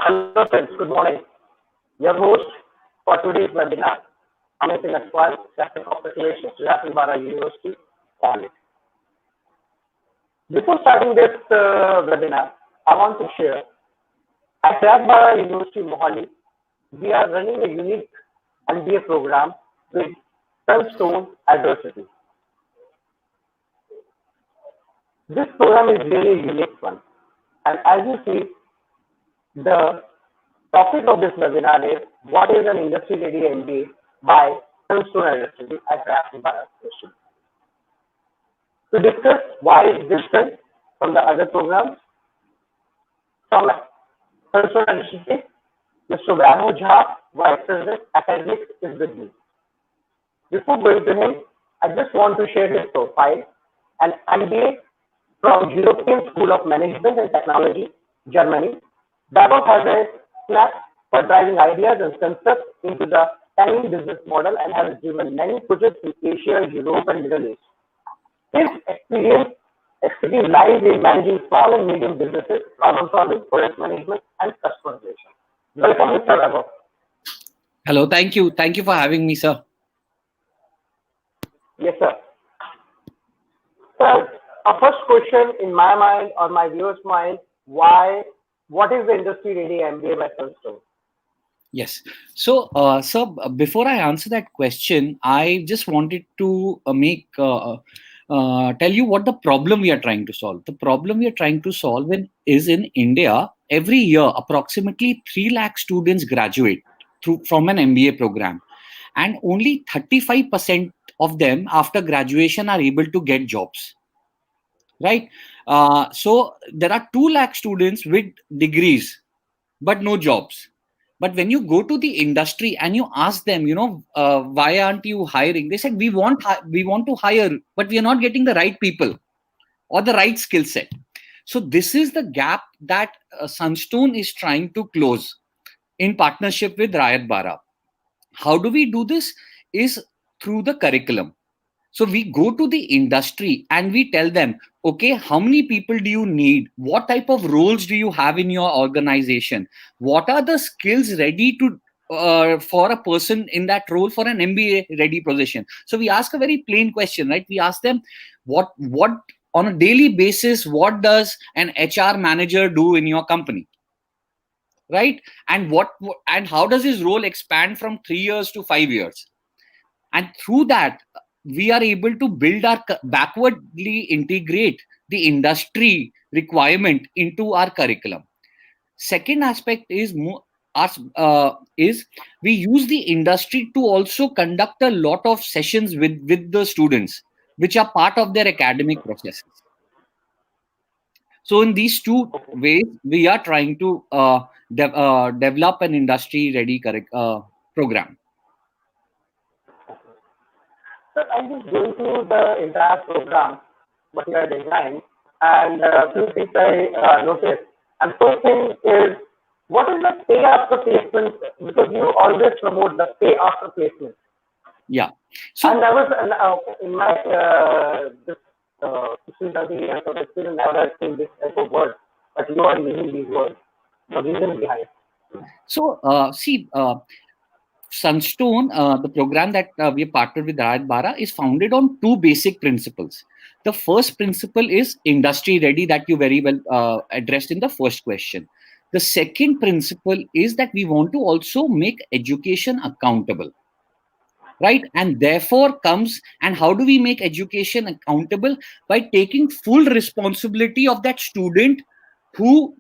Hello friends, good morning. Your host for today's webinar, Amit Akwal, Captain of Populations, Rathindra University, College. Before starting this webinar, I want to share at Rathindra University, Mohali, we are running a unique MBA program with Sunstone Adversity. This program is really a unique one, and as you see, the topic of this webinar is what is an industry-ready MBA by Sunstone University at Rathindra University. To discuss why it's different from the other programs, from Sunstone University, Mr. Ramo Jha, Vice President Academics, is with me. Before going to him, I just want to share his profile. An MBA from European School of Management and Technology, Germany. Babok has a knack for driving ideas and concepts into the tiny business model and has driven many projects in Asia, Europe, and Middle East. His expertise lies in managing small and medium businesses, problem solving, project management, and customer relations. Welcome, Mr. Babok. Hello, thank you. Thank you for having me, sir. Yes, sir. So, our first question in my mind or my viewers' mind, what is the industry-ready MBA by Sunstone? Yes. So, sir, before I answer that question, I just wanted to tell you what the problem we are trying to solve. The problem we are trying to solve is in India. Every year, approximately 3 lakh students graduate from an MBA program, and only 35% of them after graduation are able to get jobs. Right? So there are 2 lakh students with degrees, but no jobs. But when you go to the industry and you ask them, why aren't you hiring? They said, we want to hire, but we are not getting the right people or the right skill set. So this is the gap that Sunstone is trying to close in partnership with Rayat Bara. How do we do this? Is through the curriculum. So we go to the industry and we tell them, okay, how many people do you need? What type of roles do you have in your organization? What are the skills ready to for a person in that role for an MBA ready position? So we ask a very plain question, right? We ask them, what on a daily basis, what does an HR manager do in your company? Right? And how does his role expand from 3 years to 5 years? And through that, we are able to build our backwardly integrate the industry requirement into our curriculum. Second aspect is we use the industry to also conduct a lot of sessions with the students, which are part of their academic processes. So in these two ways, we are trying to develop an industry-ready program. So I'm just going through the entire program, what you are designed, and a few things I noticed. And first thing is, what is the pay after placement? Because you always promote the pay after placement. Yeah. So and I was in my this 16-30 years of experience, never seen this type of word, but you are using these words. The reason behind. So Sunstone, the program that we have partnered with Rayat Bara, is founded on 2 basic principles. The first principle is industry ready, that you very well addressed in the first question. The second principle is that we want to also make education accountable. Right? And therefore comes, and how do we make education accountable? By taking full responsibility of that student who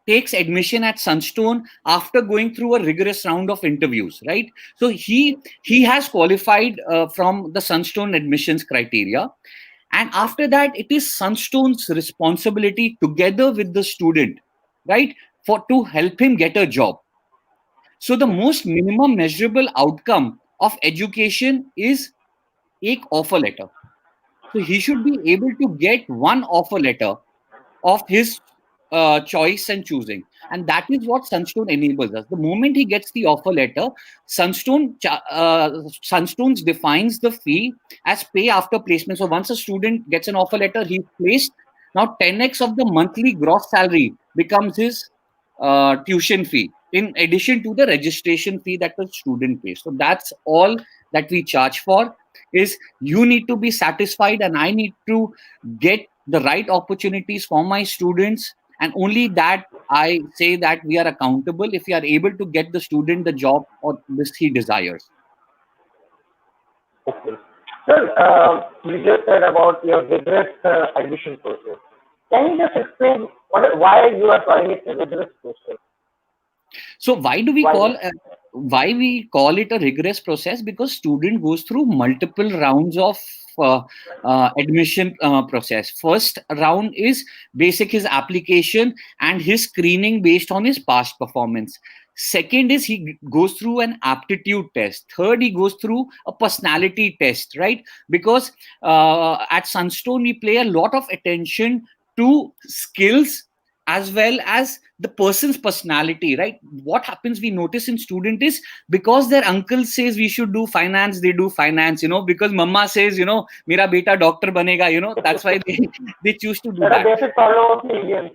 takes admission at Sunstone after going through a rigorous round of interviews, right? So he has qualified from the Sunstone admissions criteria. And after that, it is Sunstone's responsibility together with the student, right, to help him get a job. So the most minimum measurable outcome of education is एक offer letter. So he should be able to get one offer letter of his choice and choosing. And that is what Sunstone enables us. The moment he gets the offer letter, Sunstone defines the fee as pay after placement. So once a student gets an offer letter, he's placed. Now 10x of the monthly gross salary becomes his tuition fee in addition to the registration fee that the student pays. So that's all that we charge for. Is you need to be satisfied and I need to get the right opportunities for my students, and only that I say that we are accountable if we are able to get the student the job or this he desires. Okay. Sir, you just said about your rigorous admission process. Can you just explain why you are calling it a rigorous process? So why do we Why? call it a rigorous process? Because student goes through multiple rounds of admission process. First round is basic his application and his screening based on his past performance. Second is he goes through an aptitude test. Third, he goes through a personality test, right? Because at Sunstone we pay a lot of attention to skills as well as the person's personality, right? What happens, we notice in student is because their uncle says we should do finance, they do finance, because mama says, mera beta doctor banega, that's why they choose to do There are that. basic problem of Indians.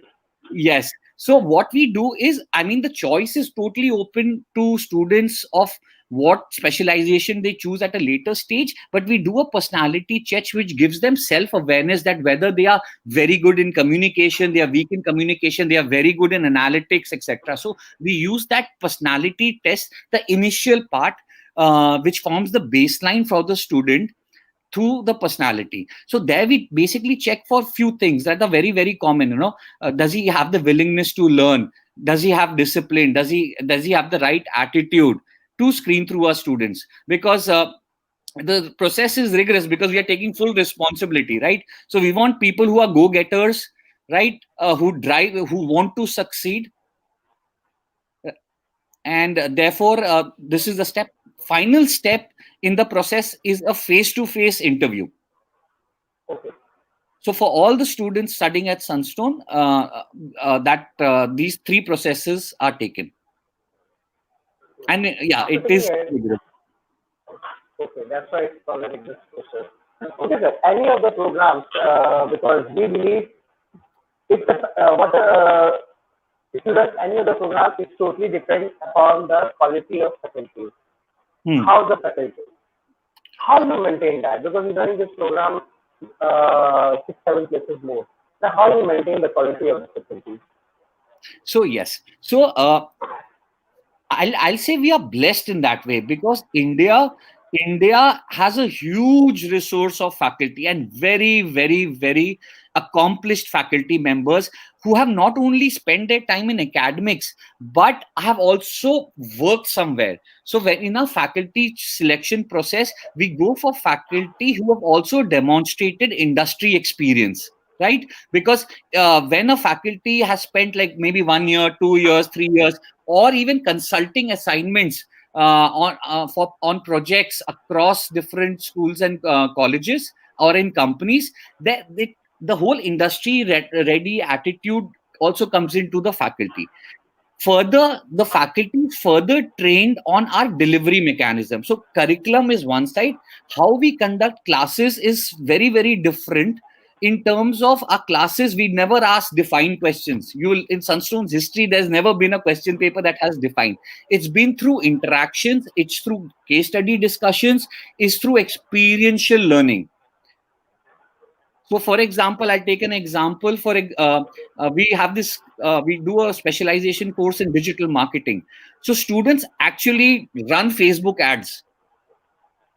Yes. So what we do is, the choice is totally open to students of what specialization they choose at a later stage, but we do a personality check which gives them self-awareness that whether they are very good in communication, they are weak in communication, they are very good in analytics, etc. So we use that personality test, the initial part, which forms the baseline for the student through the personality. So there we basically check for few things that are very, very common. Does he have the willingness to learn? Does he have discipline? Does he have the right attitude to screen through our students? Because the process is rigorous because we are taking full responsibility, right? So we want people who are go-getters, right? Who want to succeed. And therefore, this is the final step in the process is a face-to-face interview. Okay. So for all the students studying at Sunstone, these three processes are taken. And it is. Okay, that's why it's called a rigorous process. Okay, sir. Any of the programs, because we believe if any of the programs, it totally depends upon the quality of faculty. How the faculty, how you maintain that? Because you're running this program 6-7 places more. So how you maintain the quality of the faculty? So yes, so I'll say we are blessed in that way because India has a huge resource of faculty and very, very, very accomplished faculty members who have not only spent their time in academics, but have also worked somewhere. So when in our faculty selection process, we go for faculty who have also demonstrated industry experience. Right? Because when a faculty has spent like maybe 1 year, 2 years, 3 years, or even consulting assignments on projects across different schools and colleges or in companies, the whole industry ready attitude also comes into the faculty. Further, the faculty is further trained on our delivery mechanism. So curriculum is one side. How we conduct classes is very, very different. In terms of our classes, we never ask defined questions. In Sunstone's history, there's never been a question paper that has defined. It's been through interactions, it's through case study discussions, it's through experiential learning. So, for example, I'll take an example. We have this. We do a specialization course in digital marketing. So students actually run Facebook ads.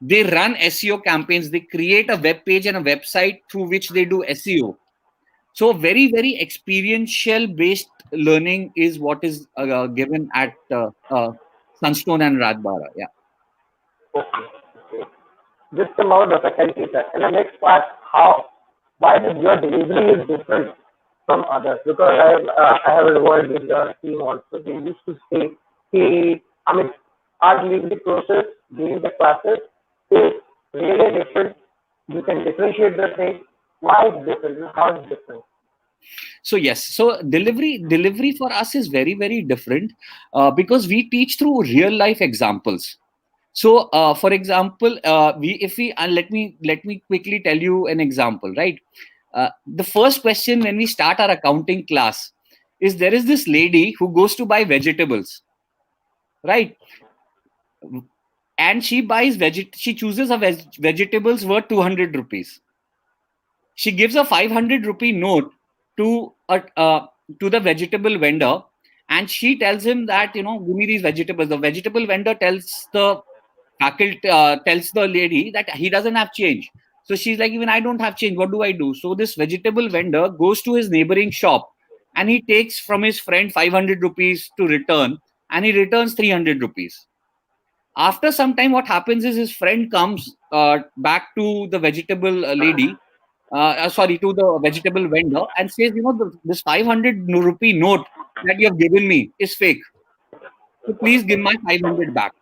They run SEO campaigns. They create a web page and a website through which they do SEO. So very, very experiential based learning is what is given at Sunstone and Rajbara. Yeah. Okay. Just about the faculty, sir. And the next part, why your delivery is different from others? Because I have worked with your team also. They used to say, our delivery process during the classes is really different. You can differentiate the thing. Why is different? How is different? So yes, so delivery for us is very, very different because we teach through real life examples. So, for example, let me quickly tell you an example, right? The first question when we start our accounting class is there is this lady who goes to buy vegetables, right? And she buys she chooses a vegetables worth 200 rupees. She gives a 500 rupee note to to the vegetable vendor, and she tells him that, give me these vegetables. The vegetable vendor tells the faculty, tells the lady that he doesn't have change. So she's like, even I don't have change, what do I do? So this vegetable vendor goes to his neighboring shop, and he takes from his friend 500 rupees to return, and he returns 300 rupees. After some time, what happens is his friend comes back to the vegetable lady, sorry, to the vegetable vendor, and says, this 500 rupee note that you have given me is fake. So please give my 500 back.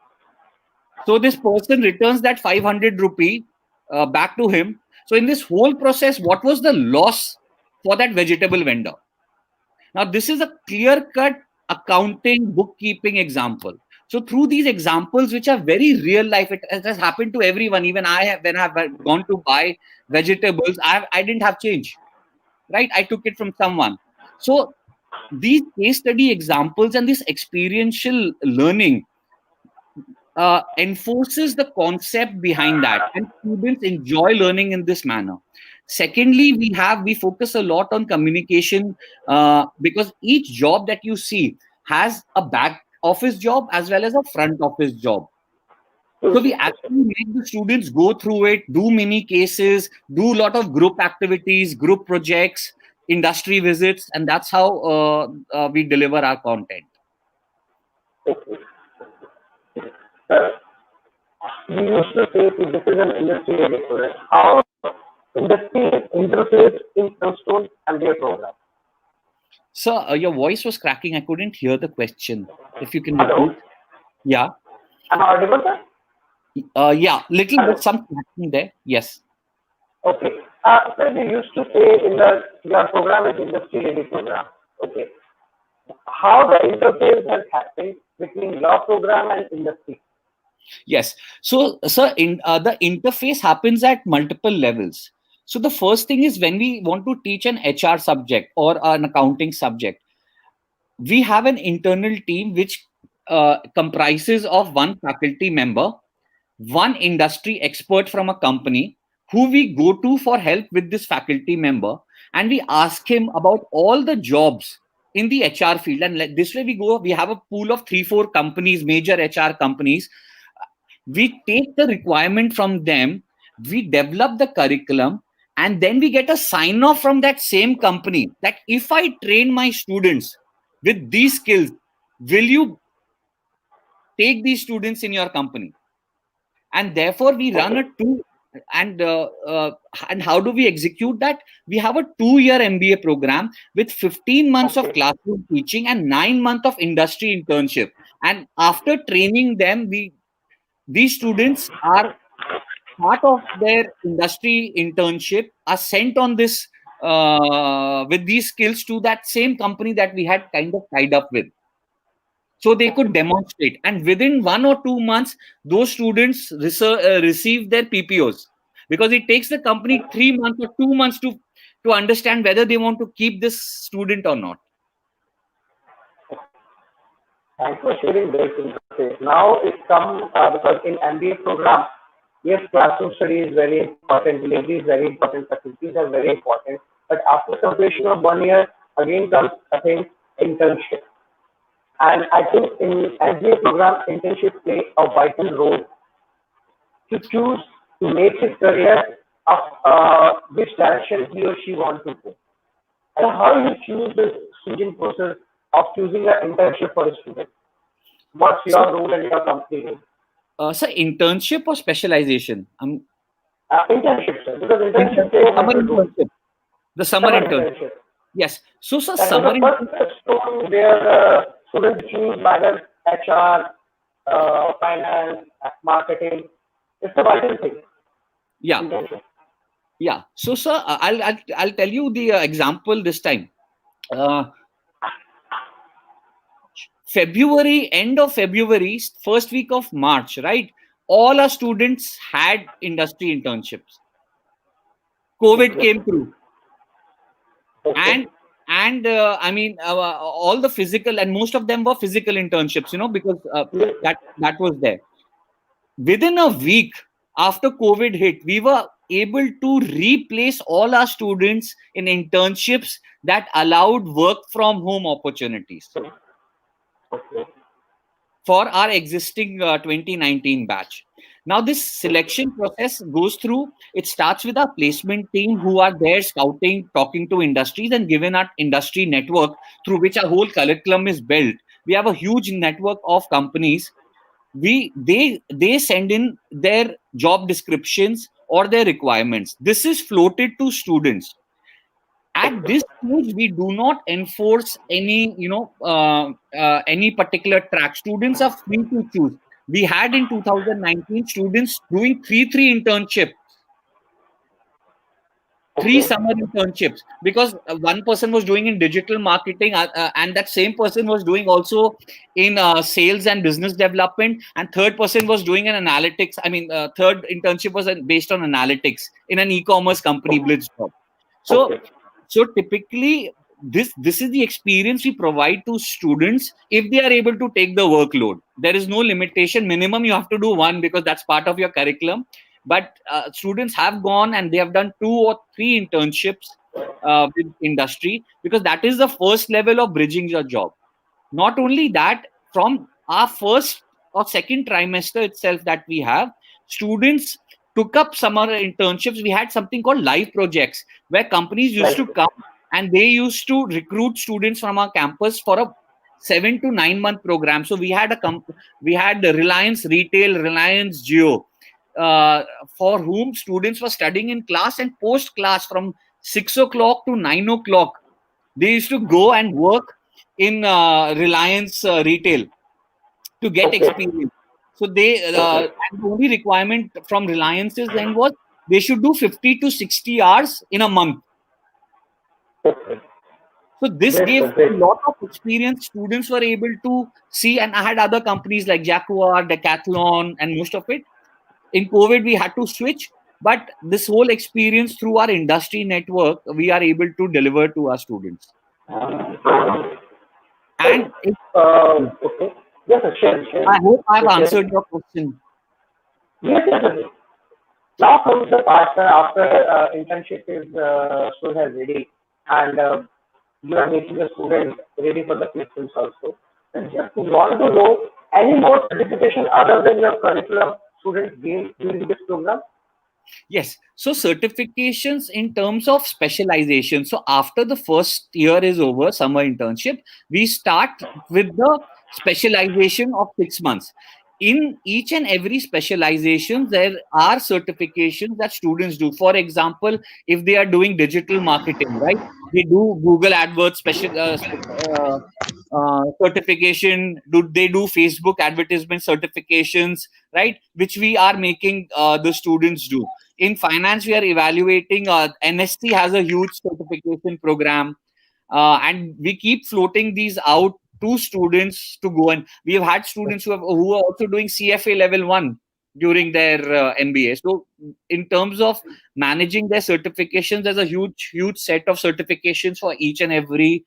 So this person returns that 500 rupee back to him. So in this whole process, what was the loss for that vegetable vendor? Now, this is a clear-cut accounting, bookkeeping example. So through these examples, which are very real life, it has happened to everyone. Even I have, when I've gone to buy vegetables, I didn't have change, right? I took it from someone. So these case study examples and this experiential learning enforces the concept behind that, and students enjoy learning in this manner. Secondly, we focus a lot on communication, because each job that you see has a back office job as well as a front office job. So we actually make the students go through it, do mini cases, do a lot of group activities, group projects, industry visits, and that's how we deliver our content. We used to say this is an industry program. How industry interface in Sunstone and their program? Sir, your voice was cracking. I couldn't hear the question. If you can Hello? repeat. Yeah. Am I audible, sir? Yeah, little bit, some cracking there. Yes. Okay. So we used to say in your program is industry ready program. Okay. How the interface has happened between your program and industry? Yes. So, sir, the interface happens at multiple levels. So the first thing is when we want to teach an HR subject or an accounting subject, we have an internal team which comprises of one faculty member, one industry expert from a company who we go to for help with this faculty member, and we ask him about all the jobs in the HR field. And this way we have a pool of 3-4 companies, major HR companies. We take the requirement from them, we develop the curriculum, and then we get a sign off from that same company that if I train my students with these skills, will you take these students in your company? And therefore we run a and how do we execute that? We have a 2-year MBA program with 15 months of classroom teaching and 9 months of industry internship. And after training them, these students are part of their industry internship, are sent on this with these skills to that same company that we had kind of tied up with, so they could demonstrate. And within 1 or 2 months, those students receive their PPOs, because it takes the company 3 months or 2 months to understand whether they want to keep this student or not. Thanks for sharing this interface. Now it comes because in MBA program, yes, classroom study is very important, delivery is very important, facilities are very important. But after completion of 1 year, again comes I think internship. And I think in MBA program, internship play a vital role to choose to make his career of which direction he or she wants to go. And how you choose the student process of choosing an internship for a student? What's your role and your company role? So internship or specialization? Internship, sir, because internship plays a Summer vital role. internship. The summer internship. Yes. So, sir, That is summer the first stone where students choose whether HR, finance, marketing. It's a vital thing. Yeah. Internship. Yeah. So, sir, I'll tell you the example this time. February, end of February, first week of March, right? All our students had industry internships. COVID came through. Okay. and I mean, all the physical, and most of them were physical internships, because that was there. Within a week after COVID hit, we were able to replace all our students in internships that allowed work from home opportunities Okay. for our existing 2019 batch. Now, this selection process goes through, it starts with our placement team who are there scouting, talking to industries, and given our industry network through which our whole curriculum is built. We have a huge network of companies. They send in their job descriptions or their requirements. This is floated to students. At this stage, we do not enforce any particular track. Students are free to choose. We had in 2019 students doing three internships, three Okay. summer internships, because one person was doing in digital marketing, and that same person was doing also in sales and business development, and third person was doing an analytics. I mean, third internship was based on analytics in an e-commerce company, Blitzjob. So, Okay. so typically, this is the experience we provide to students if they are able to take the workload. There is no limitation. Minimum you have to do one because that's part of your curriculum. But students have gone and they have done 2 or 3 internships with industry, because that is the first level of bridging your job. Not only that, from our first or second trimester itself that we have, students took up summer internships. We had something called live projects where companies used Right. to come and they used to recruit students from our campus for a 7 to 9 month program. So we had the Reliance Retail, Reliance Geo, for whom students were studying in class, and post class from 6 o'clock to 9 o'clock, they used to go and work in Reliance Retail to get Okay. experience. So they Okay. and the only requirement from Reliance's then was they should do 50 to 60 hours in a month. Okay. So this Great, gave sir. a Great. lot of experience. Students were able to see, and I had other companies like Jaguar, Decathlon, and most of it. In COVID, we had to switch, but this whole experience through our industry network, we are able to deliver to our students. And Okay. Yes, sir. Sure. Sure. I hope I've Yes, sir. answered your question. Yes, yes, yes. Now comes the part after internship is student has ready, and you are making the student ready for the placements also. And just want to know any more certification other than your curriculum students gain during this program? Yes. So certifications in terms of specialization. So after the first year is over, summer internship, we start with the specialization of 6 months. In each and every specialization, there are certifications that students do. For example, if they are doing digital marketing, right? They do Google AdWords certification. Do they do Facebook advertisement certifications, right? Which we are making the students do. In finance, we are evaluating. NSC has a huge certification program, and we keep floating these out to students to go. And we have had students who are also doing CFA level 1 during their MBA. So, in terms of managing their certifications, there's a huge set of certifications for each and every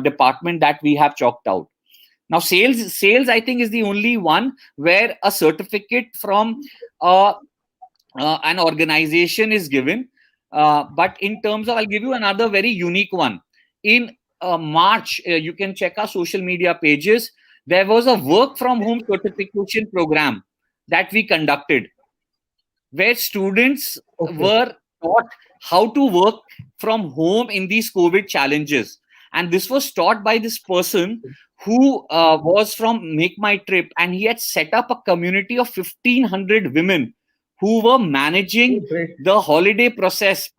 department that we have chalked out. Now, sales, I think, is the only one where a certificate from uh, an organization is given. But in terms of, I'll give you another very unique one. In March, you can check our social media pages. There was a work from home certification program that we conducted, where students Okay. were taught how to work from home in these COVID challenges. And this was taught by this person who was from Make My Trip, and he had set up a community of 1,500 women who were managing Great. the holiday process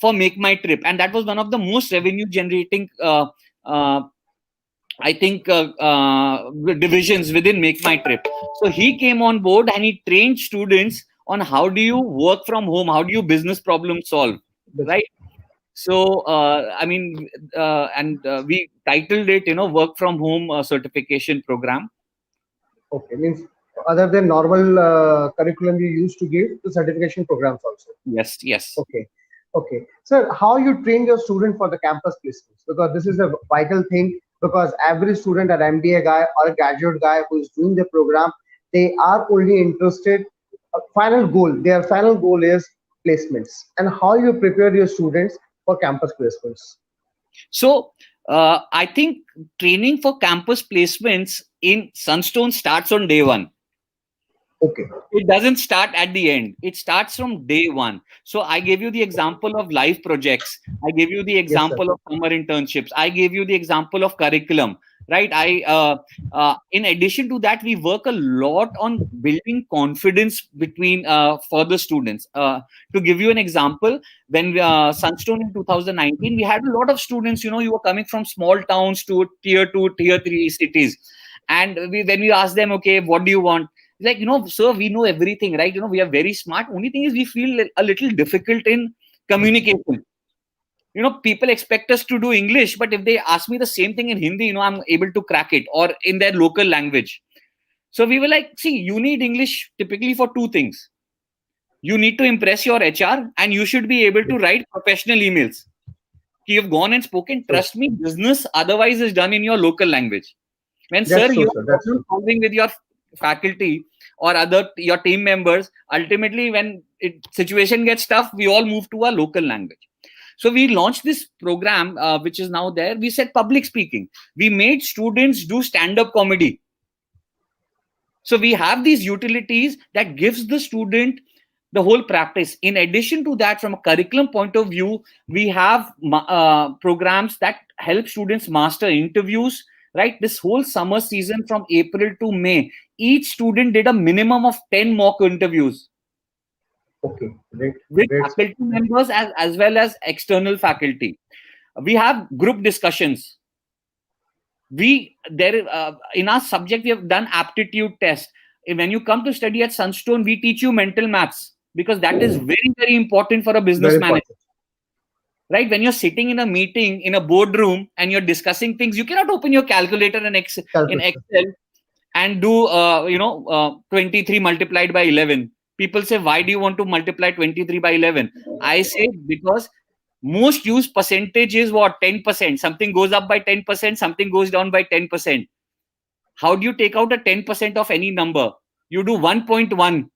for Make My Trip. And that was one of the most revenue generating uh, I think divisions within Make My Trip. So he came on board and he trained students on how do you work from home, how do you business problem solve, That's right? So I mean, and we titled it, work from home certification program. okay. Means other than normal curriculum you used to give the certification programs also. Yes, yes. Okay. Okay. Sir, how you train your student for the campus placements? Because this is a vital thing, because every student, an MBA guy or a graduate guy who is doing the program, they are only interested, their final goal is placements. And how you prepare your students for campus placements? So I think training for campus placements in Sunstone starts on day one. Okay. It doesn't start at the end. It starts from day one. So I gave you the example of live projects. I gave you the Yes, sir. example of summer internships. I gave you the example of curriculum, right? In addition to that, we work a lot on building confidence between for the students. To give you an example, when Sunstone in 2019, we had a lot of students. You were coming from small towns to tier 2, tier 3 cities, and when we asked them, okay, what do you want? Like, sir, we know everything, right? We are very smart. Only thing is we feel a little difficult in communication. People expect us to do English, but if they ask me the same thing in Hindi, I'm able to crack it, or in their local language. So we were like, see, you need English typically for two things. You need to impress your HR, and you should be able to write professional emails. You've gone and spoken. Trust me, business otherwise is done in your local language. When, That's sir, true, you're sir. That's true. solving with your faculty or your team members, ultimately when situation gets tough, we all move to our local language. So we launched this program, which is now there. We said public speaking. We made students do stand-up comedy. So we have these utilities that gives the student the whole practice. In addition to that, from a curriculum point of view, we have programs that help students master interviews, right? This whole summer season from April to May, each student did a minimum of 10 mock interviews. Okay, great. With Great. faculty members as well as external faculty. We have group discussions. In our subject, we have done aptitude test. When you come to study at Sunstone, we teach you mental maths, because that is very, very important for a business manager. Right? When you're sitting in a meeting, in a boardroom, and you're discussing things, you cannot open your calculator in Excel and do 23 multiplied by 11. People say, why do you want to multiply 23 by 11? I say, because most used percentage is what? 10%. Something goes up by 10%, something goes down by 10%. How do you take out a 10% of any number? You do 1.1.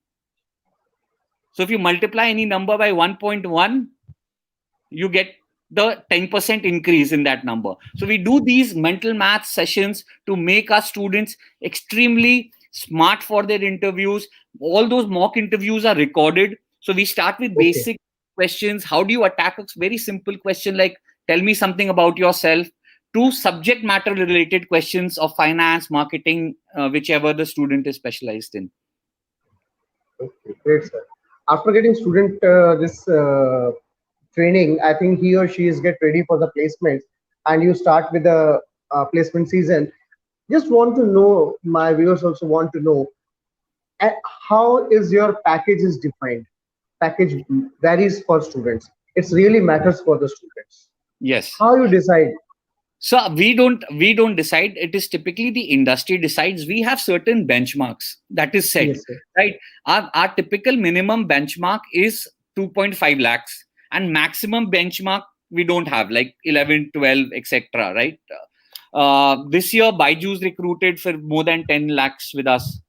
So if you multiply any number by 1.1, you get the 10% increase in that number. So we do these mental math sessions to make our students extremely smart for their interviews. All those mock interviews are recorded. So we start with basic questions. How do you attack a very simple question like, tell me something about yourself, to subject matter related questions of finance, marketing, whichever the student is specialized in. Okay, great, sir. After getting student this training, I think he or she is get ready for the placements, and you start with the placement season. Just want to know, my viewers also want to know, how is your package is defined? Package varies for students. It really matters for the students. Yes. How you decide? So we don't decide. It is typically the industry decides. We have certain benchmarks that is set, Yes, right? Our typical minimum benchmark is 2.5 lakhs, and maximum benchmark we don't have, like 11, 12, etc. Right? This year, Byju's recruited for more than 10 lakhs with us.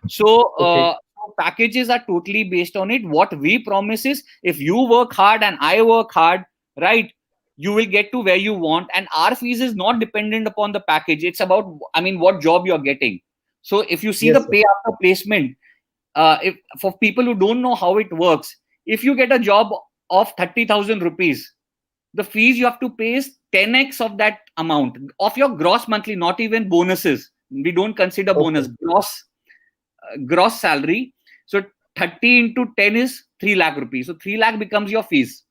So packages are totally based on it. What we promise is, if you work hard and I work hard, right, you will get to where you want. And our fees is not dependent upon the package. It's about, what job you're getting. So if you see the pay after placement, if for people who don't know how it works, if you get a job of 30,000 rupees, the fees you have to pay is 10x of that amount of your gross monthly, not even bonuses. We don't consider bonus, gross salary. So 30 into 10 is 3 lakh rupees. So 3 lakh becomes your fees.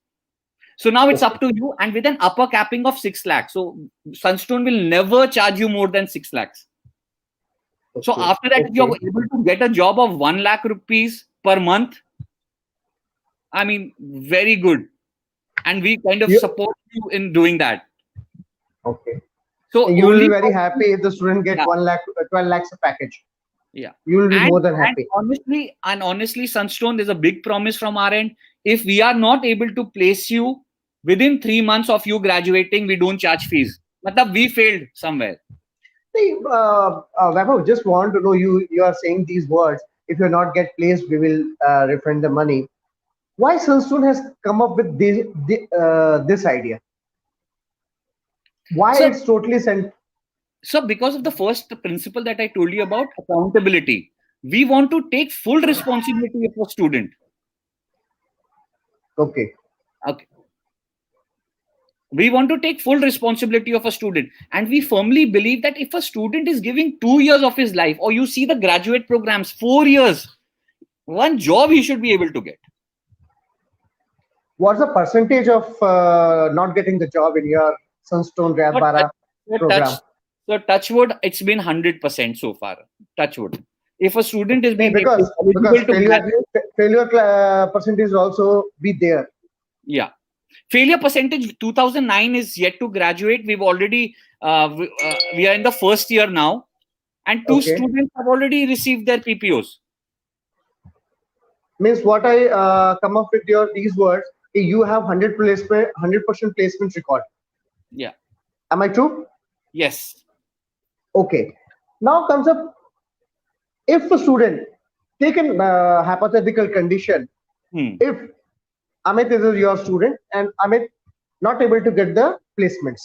So now it's up to you, and with an upper capping of 6 lakhs. So Sunstone will never charge you more than 6 lakhs. So after that, if you're able to get a job of 1 lakh rupees per month, very good. And we kind of support you in doing that. Okay. So you will be very happy if the student gets 1 lakh, 12 lakhs a package. Yeah. You will be more than happy. Honestly, Sunstone, there's a big promise from our end. if we are not able to place you within 3 months of you graduating, we don't charge fees. Matlab, we failed somewhere. See, Vaibhav, just want to know, you are saying these words. If you're not get placed, we will refund the money. Why Sunstone has come up with this idea? Why So- it's totally sent? So because of the first principle that I told you about, accountability, we want to take full responsibility of a student. Okay. Okay. We want to take full responsibility of a student. And we firmly believe that if a student is giving 2 years of his life, or you see the graduate programs, 4 years, one job he should be able to get. What's the percentage of not getting the job in your Sunstone Rayad Bara program? So touch wood, it's been 100% so far. Touch wood. If a student is being Because eligible to graduate, failure percentage will also be there. yeah. Failure percentage 2009 is yet to graduate. We've already we are in the first year now, and 2 Okay. students have already received their PPOs. Means what I come up with these words, you have 100% placement record. Yeah. Am I true? Yes. Okay. Now comes up, if a student, take a hypothetical condition, if Amit is your student and Amit not able to get the placements,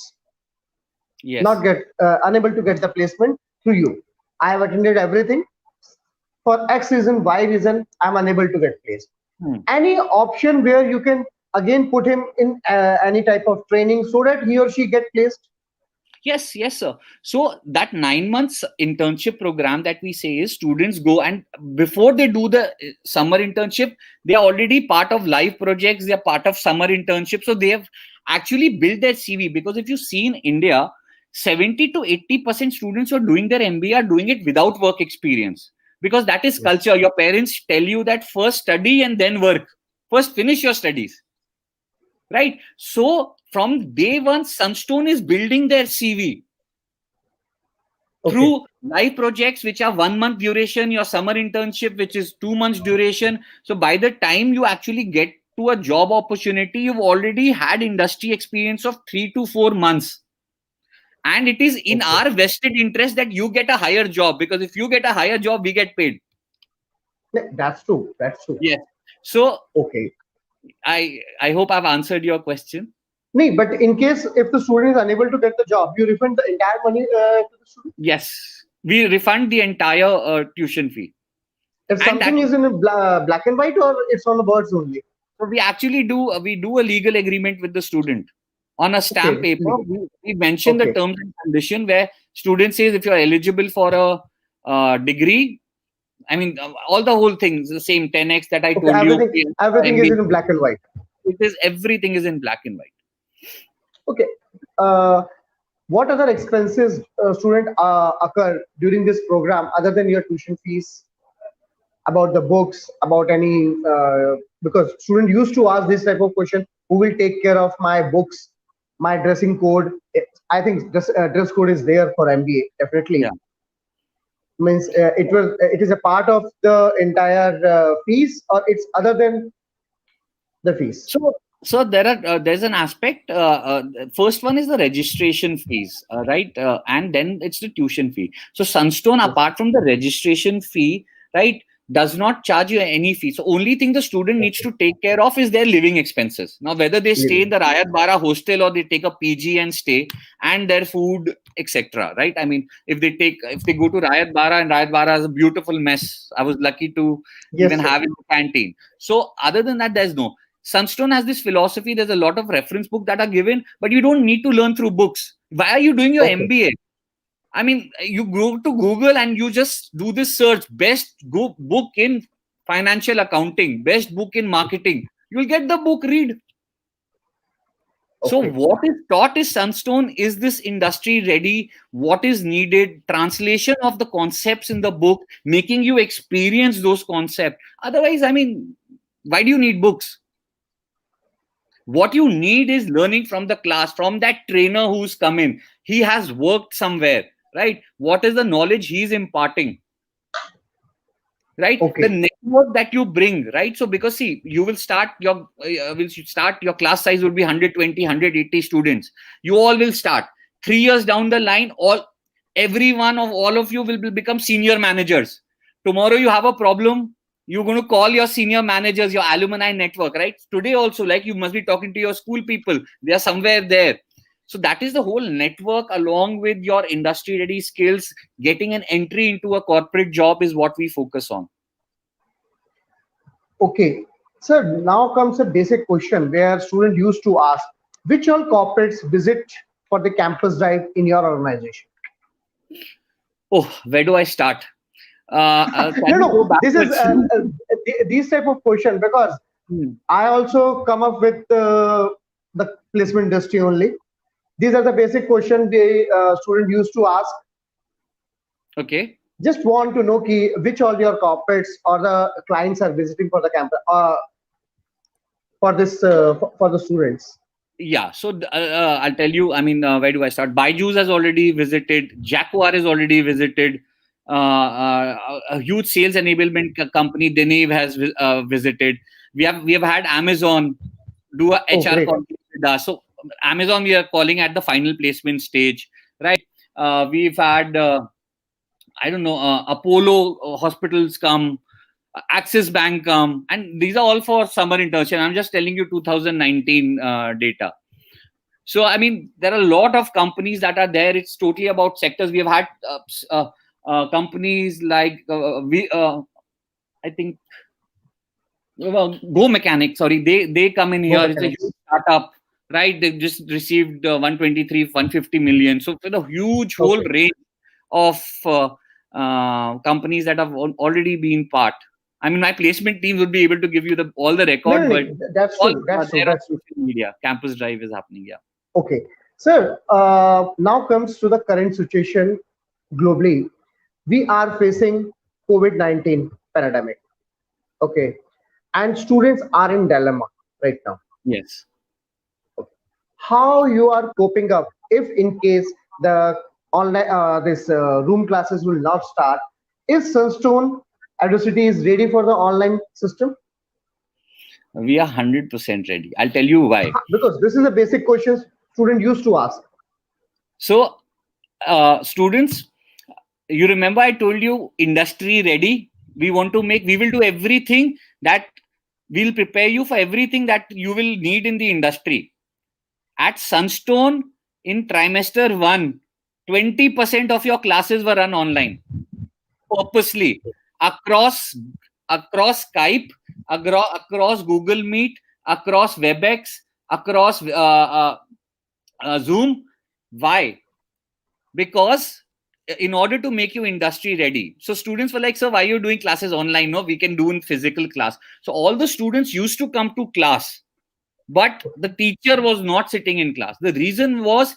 Yes. not get unable to get the placement through you. I have attended everything. For X reason, Y reason, I'm unable to get placed. Any option where you can again put him in any type of training so that he or she get placed? Yes, yes, sir. So that 9 months internship program that we say is students go, and before they do the summer internship, they are already part of live projects. They are part of summer internship. So they have actually built their CV, because if you see in India, 70 to 80% students who are doing their MBA are doing it without work experience, because that is culture. Your parents tell you that first study and then work. First finish your studies. Right? So from day one, Sunstone is building their CV through live projects, which are 1 month duration, your summer internship, which is 2 months duration. So by the time you actually get to a job opportunity, you've already had industry experience of 3 to 4 months. And it is in our vested interest that you get a higher job, because if you get a higher job, we get paid. That's true. That's true. Yes. So okay. I hope I've answered your question. No, but in case if the student is unable to get the job, you refund the entire money to the student? Yes. We refund the entire tuition fee. If something is in black and white, or it's on the words only? So we actually do a legal agreement with the student. On a stamp paper, we mention the terms and condition where student says if you're eligible for a degree, I mean, all the whole things, the same 10x that I told you. Everything is in black and white. Everything is in black and white. Okay. What other expenses student occur during this program other than your tuition fees? About the books, about any because student used to ask this type of question: who will take care of my books, my dressing code? I think dress code is there for MBA, definitely. Yeah. Means it is a part of the entire fees, or it's other than the fees? So there's an aspect. First one is the registration fees, right? And then it's the tuition fee. So Sunstone, apart from the registration fee, right, does not charge you any fee. So only thing the student needs to take care of is their living expenses. Now, whether they stay in the Rayad Bara hostel or they take a PG and stay, and their food, etc. Right? I mean, if they go to Rayad Bara, and Rayad Bara is a beautiful mess. I was lucky to even have in the canteen. So other than that, there's no. Sunstone has this philosophy. There's a lot of reference books that are given, but you don't need to learn through books. Why are you doing your MBA? I mean, you go to Google and you just do this search, best book in financial accounting, best book in marketing. You'll get the book, read. So what is taught is Sunstone, is this industry ready? What is needed? Translation of the concepts in the book, making you experience those concepts. Otherwise, I mean, why do you need books? What you need is learning from the class, from that trainer who's come in. He has worked somewhere. Right? What is the knowledge he's imparting? Right? The next network that you bring, right? So because see, you will start your class size will be 120, 180 students. You all will start. 3 years down the line, every one of all of you will become senior managers. Tomorrow you have a problem, you're going to call your senior managers, your alumni network, right? Today also, like, you must be talking to your school people. They are somewhere there. So that is the whole network, along with your industry ready skills. Getting an entry into a corporate job is what we focus on. Okay, sir, now comes a basic question where student used to ask, which all corporates visit for the campus drive in your organization? Oh, where do I start? No, this is these type of question because I also come up with the placement industry only. These are the basic question the student used to ask. Okay. Just want to know which all your corporates or the clients are visiting for the campus for this for the students. Yeah, so I'll tell you. I mean, where do I start? Byju's has already visited. Jaguar has already visited. A huge sales enablement company, Denave, has visited. We have had Amazon do a HR conference with us. So Amazon, we are calling at the final placement stage, right? We've had I don't know, Apollo hospitals come, Axis Bank come, and these are all for summer internship. I'm just telling you 2019 data. So I mean, there are a lot of companies that are there. It's totally about sectors. We have had companies like I think Go Mechanic. Sorry, they come in here. It's a huge startup, right? They've just received 123, 150 million. So with a huge whole range of companies that have already been part. I mean, my placement team would be able to give you all the record, but that's true. That's true. That's social media. Campus Drive is happening. Yeah. Okay, sir. Now comes to the current situation globally. We are facing COVID-19 pandemic. Okay, and students are in dilemma right now. Yes. Okay. How you are coping up if in case the online this room classes will not start? Is Sunstone Adversity is ready for the online system? We are 100% ready. I'll tell you why. Because this is a basic question student used to ask. So, students, you remember I told you industry ready. We will do everything that we'll prepare you for everything that you will need in the industry. At Sunstone, in trimester 1, 20% of your classes were run online purposely across Skype, across Google Meet, across WebEx, across Zoom. Why? Because in order to make you industry ready. So students were like, sir, why are you doing classes online? No, we can do in physical class. So all the students used to come to class, but the teacher was not sitting in class. The reason was,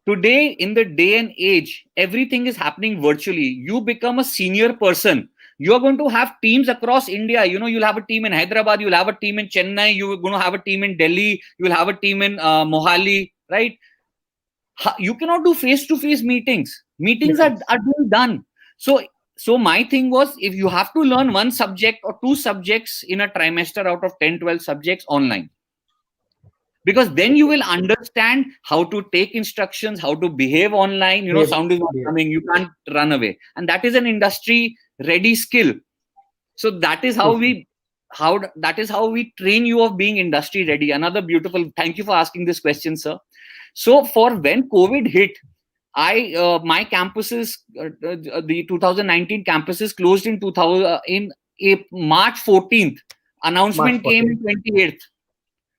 today, in the day and age, everything is happening virtually. You become a senior person. You're going to have teams across India. You'll have a team in Hyderabad. You'll have a team in Chennai. You're going to have a team in Delhi. You'll have a team in Mohali, right? You cannot do face-to-face meetings. Meetings are being done. So my thing was, if you have to learn one subject or two subjects in a trimester out of 10, 12 subjects online, because then you will understand how to take instructions, how to behave online. Sound is not coming, you can't run away, and that is an industry ready skill. So that is how we train you of being industry ready. Another beautiful, thank you for asking this question, sir. So for when COVID hit, my campuses, the 2019 campuses closed in March 14th. Announcement came in 28th.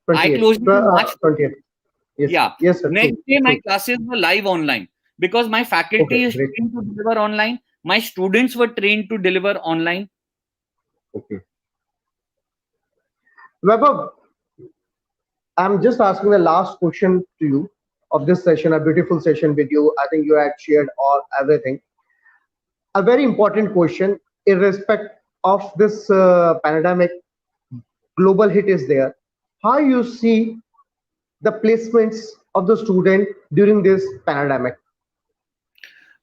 I closed in March 20th. Yes. Yeah. Yes, sir. Next day, my classes were live online because my faculty is trained to deliver online. My students were trained to deliver online. Okay. Vaibhav, I'm just asking the last question to you of this session, a beautiful session with you. I think you had shared everything. A very important question, irrespective of this pandemic, global hit is there. How you see the placements of the student during this pandemic?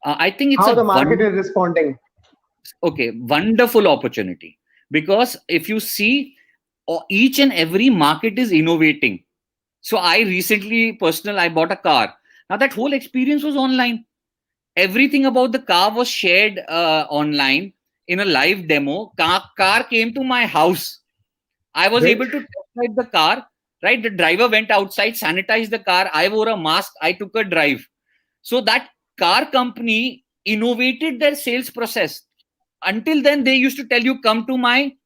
I think it's how the market is responding. Okay, wonderful opportunity. Because if you see, each and every market is innovating. So I recently, I bought a car. Now that whole experience was online. Everything about the car was shared online in a live demo. Car came to my house. I was Great. able to test drive the car. Right, the driver went outside, sanitized the car. I wore a mask. I took a drive. So that car company innovated their sales process. Until then, they used to tell you, come to my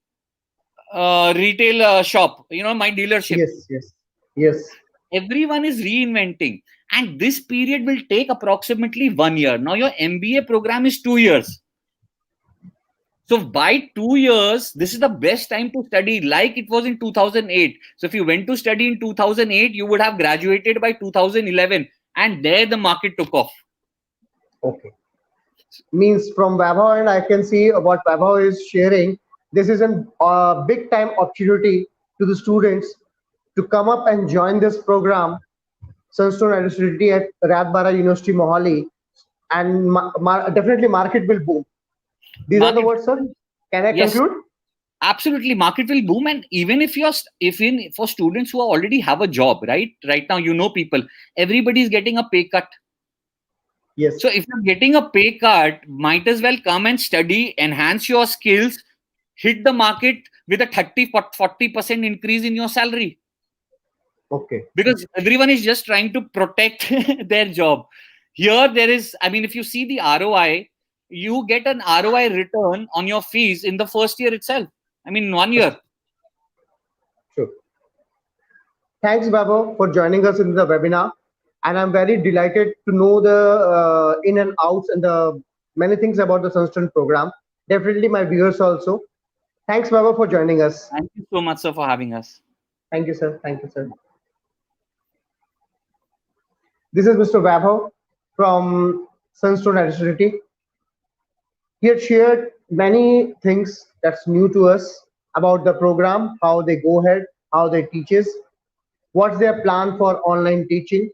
retail shop, my dealership. Yes, yes, yes. Everyone is reinventing, and this period will take approximately 1 year. Now your MBA program is 2 years. So by 2 years, this is the best time to study, like it was in 2008. So if you went to study in 2008, you would have graduated by 2011, and there the market took off. Okay. Means from Vaibhav, and I can see what Vaibhav is sharing. This is a big time opportunity to the students to come up and join this program, Sunstone University at Ratbara University, Mohali, and definitely market will boom. These are the Market, words, sir. Can I yes, conclude? absolutely, market will boom. And even if for students who already have a job, right now, people, everybody is getting a pay cut. Yes. So if you're getting a pay cut, might as well come and study, enhance your skills, hit the market with a 30-40% increase in your salary. Okay. Because everyone is just trying to protect their job. Here there is, if you see the ROI, you get an ROI return on your fees in the first year itself. 1 year. Sure. Thanks, Vaibhav, for joining us in the webinar. And I'm very delighted to know the in and outs and the many things about the Sunstone program. Definitely my viewers also. Thanks, Vaibhav, for joining us. Thank you so much, sir, for having us. Thank you, sir. Thank you, sir. This is Mr. Vaibhav from Sunstone University. He had shared many things that's new to us about the program, how they go ahead, how they teaches, what's their plan for online teaching,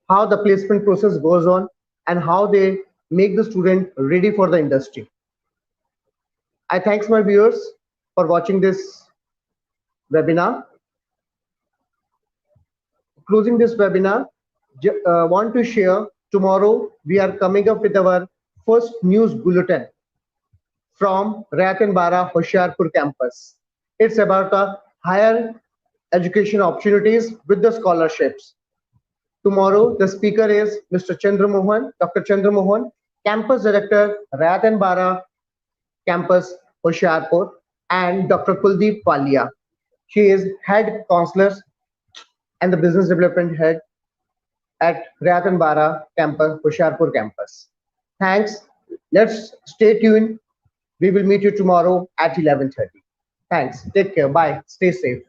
how the placement process goes on, and how they make the student ready for the industry. I thanks my viewers for watching this webinar. Closing this webinar, want to share tomorrow we are coming up with our first news bulletin from Ratan Bara Hoshiarpur campus. It's about higher education opportunities with the scholarships. Tomorrow, the speaker is Mr. Chandra Mohan, Dr. Chandra Mohan, Campus Director, Ratan Bara Campus, Hoshiarpur, and Dr. Kuldeep Walia. She is Head Counselor and the Business Development Head at Ratan Bara Campus, Hoshiarpur Campus. Thanks. Let's stay tuned. We will meet you tomorrow at 11:30. Thanks. Take care. Bye. Stay safe.